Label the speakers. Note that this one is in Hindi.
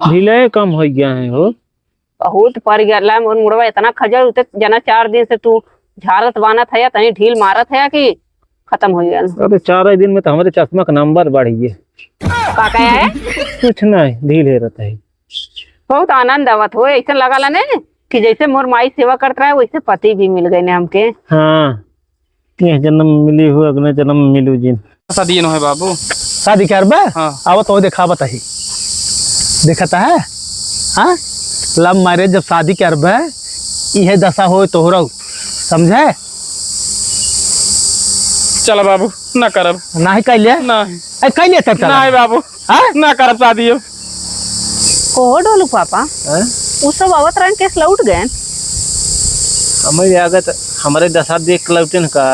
Speaker 1: ढीले कम हो गया है हो।
Speaker 2: बहुत पड़ गया मोर मुड़वा इतना खजर उते जना 4 दिन से तू झारत बानत है या तनी ढील मारत है कि खत्म हो गया।
Speaker 1: अरे 4 दिन में तो हमारे चश्मा का नंबर बढ़ गया।
Speaker 2: का क्या है?
Speaker 1: कुछ नहीं, ढीले रहता है।
Speaker 2: बहुत आनंद आवत हो, ऐसा लगा ने कि जैसे मोर माई सेवा करता है वैसे पति भी मिल गए ने हमके।
Speaker 1: हाँ, तीन जन्म मिली हो, अगले जन्म मिलू जिन।
Speaker 3: शादी न है बाबू,
Speaker 1: शादी कर बे।
Speaker 3: हाँ।
Speaker 1: आवत हो देखा बताही, देखता है। हाँ, लव मैरिज जब शादी कर बे यह दशा हो तो हो समझे।
Speaker 3: चल बाबू ना करब,
Speaker 1: ना ही कैले
Speaker 3: ना
Speaker 1: कैले तब
Speaker 3: ना है बाबू।
Speaker 1: हाँ?
Speaker 3: ना करब शादी हो।
Speaker 2: कोहो डोलू पापा वो सब आवत रहे केस लौट गए।
Speaker 1: हमारे आगत हमारे दशा देख लौटे का।